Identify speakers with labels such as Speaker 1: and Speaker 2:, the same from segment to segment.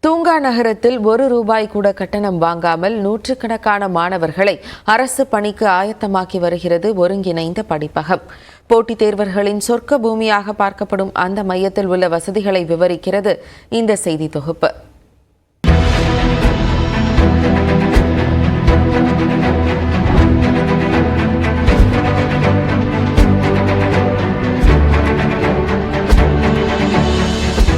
Speaker 1: தூங்கா நகரத்தில் ₹1 கூட கட்டணம் வாங்காமல் நூற்றுக்கணக்கான மாணவர்களை அரசு பணிக்கு ஆயத்தமாக்கி வருகிறது ஒருங்கிணைந்த படிப்பகம். போட்டித் தேர்வர்களின் சொர்க்க பூமியாக பார்க்கப்படும் அந்த மையத்தில் உள்ள வசதிகளை விவரிக்கிறது இந்த செய்தி தொகுப்பு.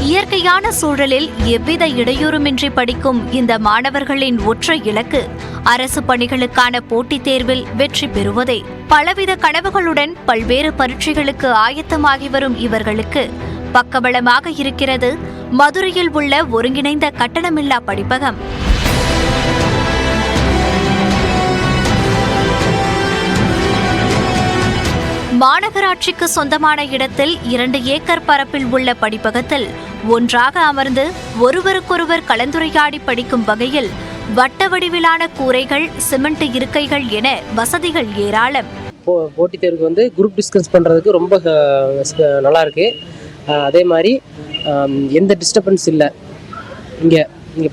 Speaker 2: இயற்கையான சூழலில் எவ்வித இடையூறுமின்றி படிக்கும் இந்த மாணவர்களின் ஒற்றை இலக்கு அரசு பணிகளுக்கான போட்டித் தேர்வில் வெற்றி பெறுவதே. பலவித கனவுகளுடன் பல்வேறு பரீட்சைகளுக்கு ஆயத்தமாகி வரும் இவர்களுக்கு பக்கபலமாக இருக்கிறது மதுரையில் உள்ள ஒருங்கிணைந்த கட்டணமில்லா படிப்பகம். மாநகராட்சிக்கு சொந்தமான இடத்தில் 2 ஏக்கர் பரப்பில் உள்ள படிப்பகத்தில் ஒன்றாக அமர்ந்து ஒருவருக்கொருவர் கலந்துரையாடி படிக்கும் வகையில் வட்ட வடிவிலான கூரைகள், சிமெண்ட் இருக்கைகள் என வசதிகள் ஏராளம்.
Speaker 3: போட்டித் தேர்வுக்கு குரூப் டிஸ்கஸ் பண்ணுறதுக்கு ரொம்ப நல்லா இருக்கு. அதே மாதிரி எந்த டிஸ்டர்பன்ஸ் இல்லை இங்கே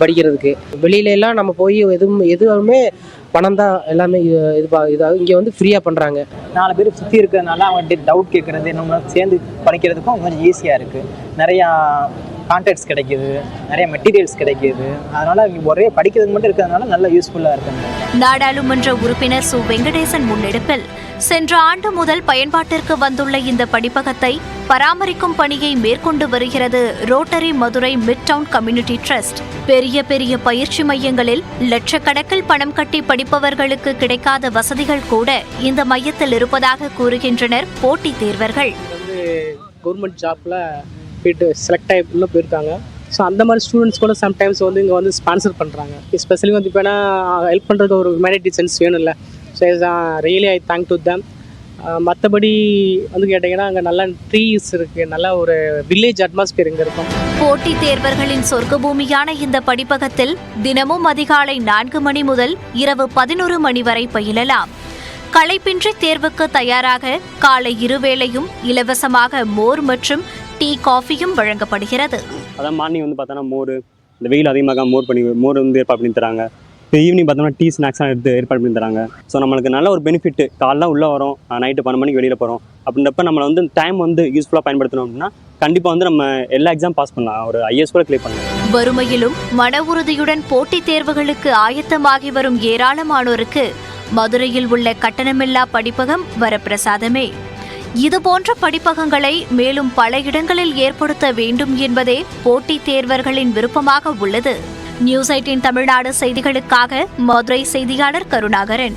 Speaker 3: படிக்கிறதுக்கு. வெளியிலலாம் நம்ம போய் எதுவுமே பணம் தான் எல்லாமே இதாகும். இங்கே ஃப்ரீயாக பண்ணுறாங்க.
Speaker 4: 4 பேர் சுற்றி இருக்கிறதுனால அவங்க டவுட் கேட்குறது நம்ம சேர்ந்து படிக்கிறதுக்கும் கொஞ்சம் ஈஸியாக இருக்குது. நிறையா கான்டாக்ட்ஸ் கிடைக்கிது, நிறைய மெட்டீரியல்ஸ் கிடைக்கிது. அதனால் ஒரே படிக்கிறதுக்கு மட்டும் இருக்கிறதுனால நல்ல யூஸ்ஃபுல்லாக இருக்குது.
Speaker 2: நாடாளுமன்ற உறுப்பினர் சு. வெங்கடேசன் முன்னெடுப்பில் சென்ற ஆண்டு முதல் பயன்பாட்டிற்கு வந்துள்ள இந்த படிப்பகத்தை பராமரிக்கும் பணியை மேற்கொண்டு வருகிறது rotary Madurai midtown community trust. பெரிய பெரிய பயிற்சி மையங்களில் லட்சக்கணக்கில் பணம் கட்டி படிப்பவர்களுக்கு கிடைக்காத வசதிகள் கூட இந்த மையத்தில் இருப்பதாக கூறுகின்றனர் போட்டித் தேர்வர்கள்.
Speaker 3: கவர்மெண்ட் ஜாப்ல போயிட்டு செலக்ட் ஆகி உள்ள போயிருக்காங்க. ஸோ அந்த மாதிரி ஸ்டூடெண்ட்ஸ் கூட சம்டைம்ஸ் இங்கே ஸ்பான்சர் பண்ணுறாங்க. எஸ்பெஷலி இப்போ என்ன ஹெல்ப் பண்ணுறதுக்கு ஒரு ஹியூமனிட்டி சென்ஸ் வேணும்ல. So really I thank to them. மற்றபடி கேட்டிங்கன்னா அங்கே நல்ல ட்ரீஸ் இருக்குது, நல்ல ஒரு வில்லேஜ் அட்மாஸ்பியர் இங்கே இருக்கும்.
Speaker 2: போட்டித் தேர்வர்களின் சொர்க்க பூமியான இந்த படிப்பகத்தில் தினமும் அதிகாலை 4 மணி முதல் இரவு 11 மணி வரை பயிலலாம். களைப்பின்றி தேர்வுக்கு தயாராக காலை இருவேளையும் இலவசமாக மோர் மற்றும் டீ, காஃபியும் வழங்கப்படுகிறது.
Speaker 5: அதான் மார்னிங் பார்த்தோன்னா மோர், இந்த வெயில் அதிகமாக மோர் ஏற்பாடு பண்ணி தராங்க. இப்போ ஈவினிங் பார்த்தோம்னா டீ ஸ்நாக்ஸ்லாம் ஏற்பாடு பண்ணி தராங்க. ஸோ நம்மளுக்கு நல்ல ஒரு பெனிஃபிட். காலைல உள்ளே வரோம், நைட்டு 12 மணிக்கு வெளியில் போகிறோம். அப்படின்றப்ப நம்மளை டைம் யூஸ்ஃபுல்லாக பயன்படுத்தணும் அப்படின்னா கண்டிப்பாக நம்ம எல்லா எக்ஸாம் பாஸ் பண்ணலாம், ஒரு ஐஏஎஸ் கூட கிளியர் பண்ணலாம். வறுமையிலும்
Speaker 2: மன உறுதியுடன் போட்டித் தேர்வுகளுக்கு ஆயத்தமாகி வரும் ஏராளமானோருக்கு மதுரையில் உள்ள கட்டணமில்லா படிப்பகம் வரப்பிரசாதமே. இதுபோன்ற படிப்பகங்களை மேலும் பல இடங்களில் ஏற்படுத்த வேண்டும் என்பதே போட்டித் தேர்வர்களின் விருப்பமாக உள்ளது. நியூஸ் 18 தமிழ்நாடு செய்திகளுக்காக மதுரை செய்தியாளர் கருணாகரன்.